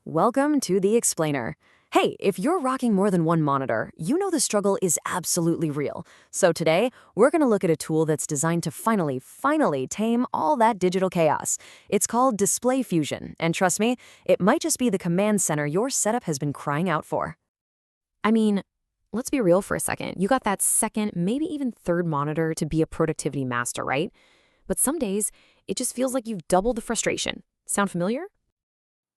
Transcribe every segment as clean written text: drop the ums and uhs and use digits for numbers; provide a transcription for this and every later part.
Welcome to the Explainer. Hey, if you're rocking more than one monitor, you know the struggle is absolutely real. So today, we're going to look at a tool that's designed to finally tame all that digital chaos. It's called DisplayFusion, and trust me, it might just be the command center your setup has been crying out for. I mean, let's be real for a second. You got that second, maybe even third monitor to be a productivity master, right? But some days, it just feels like you've doubled the frustration. Sound familiar?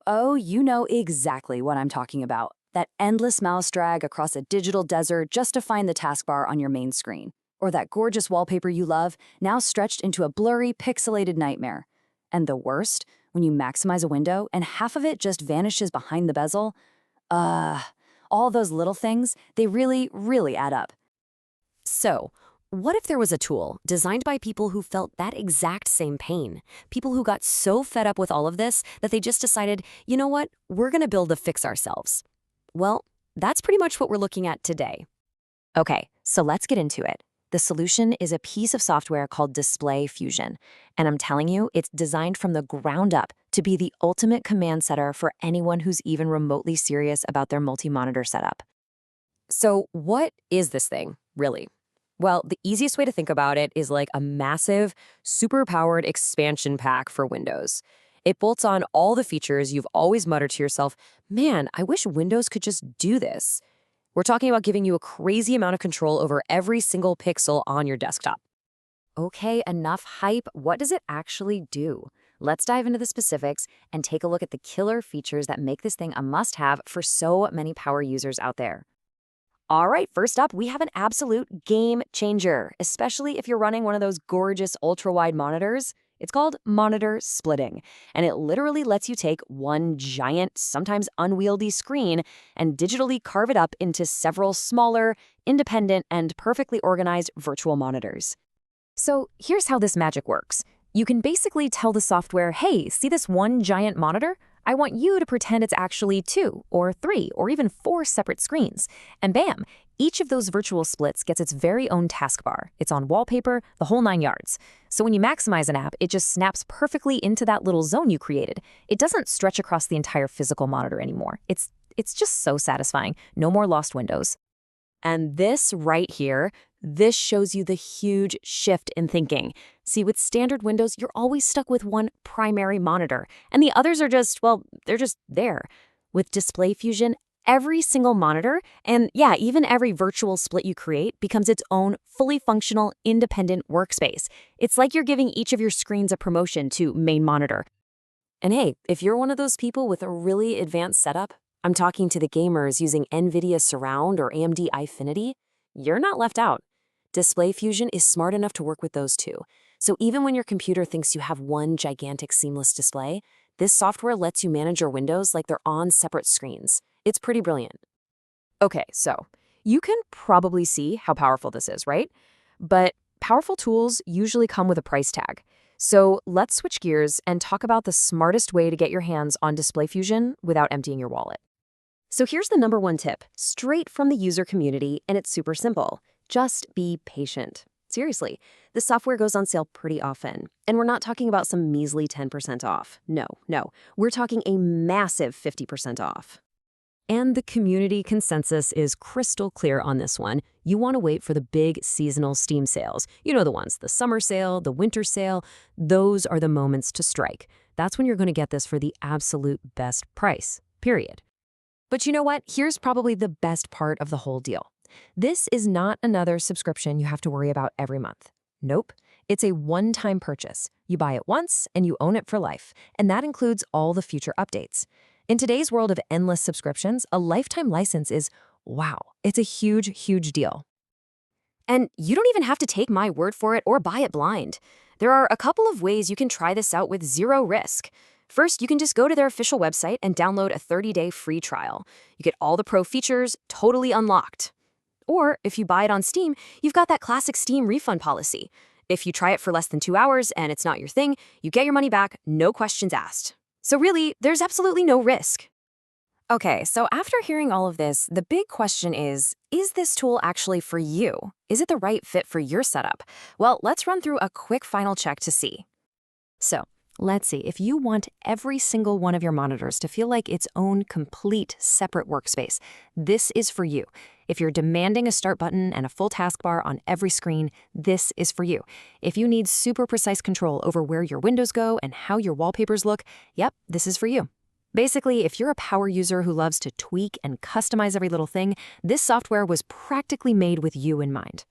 Oh, you know exactly what I'm talking about. That endless mouse drag across a digital desert just to find the taskbar on your main screen. Or that gorgeous wallpaper you love, now stretched into a blurry, pixelated nightmare. And the worst, when you maximize a window and half of it just vanishes behind the bezel. All those little things, they really add up. So, what if there was a tool designed by people who felt that exact same pain? People who got so fed up with all of this that they just decided, you know what, we're going to build a fix ourselves. Well, that's pretty much what we're looking at today. Okay, so let's get into it. The solution is a piece of software called DisplayFusion, and I'm telling you, it's designed from the ground up to be the ultimate command setter for anyone who's even remotely serious about their multi-monitor setup. So, what is this thing, really? Well, the easiest way to think about it is like a massive, super-powered expansion pack for Windows. It bolts on all the features you've always muttered to yourself, man, I wish Windows could just do this. We're talking about giving you a crazy amount of control over every single pixel on your desktop. Okay, enough hype. What does it actually do? Let's dive into the specifics and take a look at the killer features that make this thing a must-have for so many power users out there. All right, first up, we have an absolute game changer, especially if you're running one of those gorgeous ultra-wide monitors. It's called monitor splitting, and it literally lets you take one giant, sometimes unwieldy screen and digitally carve it up into several smaller, independent, and perfectly organized virtual monitors. So here's how this magic works. You can basically tell the software, hey, see this one giant monitor? I want you to pretend it's actually 2 or 3 or even 4 separate screens. And bam, each of those virtual splits gets its very own taskbar. It's on wallpaper, the whole 9 yards. So when you maximize an app, it just snaps perfectly into that little zone you created. It doesn't stretch across the entire physical monitor anymore. It's just so satisfying. No more lost windows. And this right here, this shows you the huge shift in thinking. See, with standard Windows, you're always stuck with one primary monitor, and the others are just, well, they're just there. With DisplayFusion, every single monitor, and yeah, even every virtual split you create becomes its own fully functional, independent workspace. It's like you're giving each of your screens a promotion to main monitor. And hey, if you're one of those people with a really advanced setup, I'm talking to the gamers using NVIDIA Surround or AMD Eyefinity, you're not left out. DisplayFusion is smart enough to work with those too. So even when your computer thinks you have one gigantic seamless display, this software lets you manage your windows like they're on separate screens. It's pretty brilliant. Okay, so you can probably see how powerful this is, right? But powerful tools usually come with a price tag. So let's switch gears and talk about the smartest way to get your hands on DisplayFusion without emptying your wallet. So here's the #1 tip, straight from the user community, and it's super simple. Just be patient. Seriously, the software goes on sale pretty often. And we're not talking about some measly 10% off. No. We're talking a massive 50% off. And the community consensus is crystal clear on this one. You want to wait for the big seasonal Steam sales. You know the ones, the summer sale, the winter sale. Those are the moments to strike. That's when you're going to get this for the absolute best price, period. But you know what? Here's probably the best part of the whole deal. This is not another subscription you have to worry about every month. Nope. It's a one-time purchase. You buy it once and you own it for life. And that includes all the future updates. In today's world of endless subscriptions, a lifetime license is, wow, it's a huge deal. And you don't even have to take my word for it or buy it blind. There are a couple of ways you can try this out with zero risk. First, you can just go to their official website and download a 30-day free trial. You get all the pro features totally unlocked. Or if you buy it on Steam, you've got that classic Steam refund policy. If you try it for less than 2 hours and it's not your thing, you get your money back, no questions asked. So really, there's absolutely no risk. Okay, so after hearing all of this, the big question is this tool actually for you? Is it the right fit for your setup? Well, let's run through a quick final check to see. So, Let's see, if you want every single one of your monitors to feel like its own complete separate workspace, this is for you. If you're demanding a start button and a full taskbar on every screen, this is for you. If you need super precise control over where your windows go and how your wallpapers look, yep, this is for you. Basically, if you're a power user who loves to tweak and customize every little thing, this software was practically made with you in mind.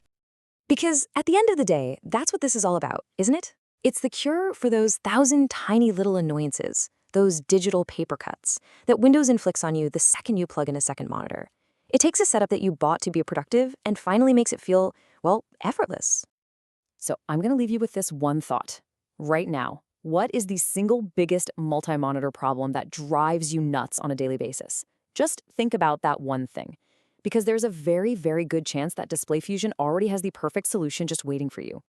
Because at the end of the day, that's what this is all about, isn't it? It's the cure for those 1,000 tiny little annoyances, those digital paper cuts, that Windows inflicts on you the second you plug in a second monitor. It takes a setup that you bought to be productive and finally makes it feel, well, effortless. So I'm going to leave you with this one thought. Right now, what is the single biggest multi-monitor problem that drives you nuts on a daily basis? Just think about that one thing. Because there's a very, very good chance that DisplayFusion already has the perfect solution just waiting for you.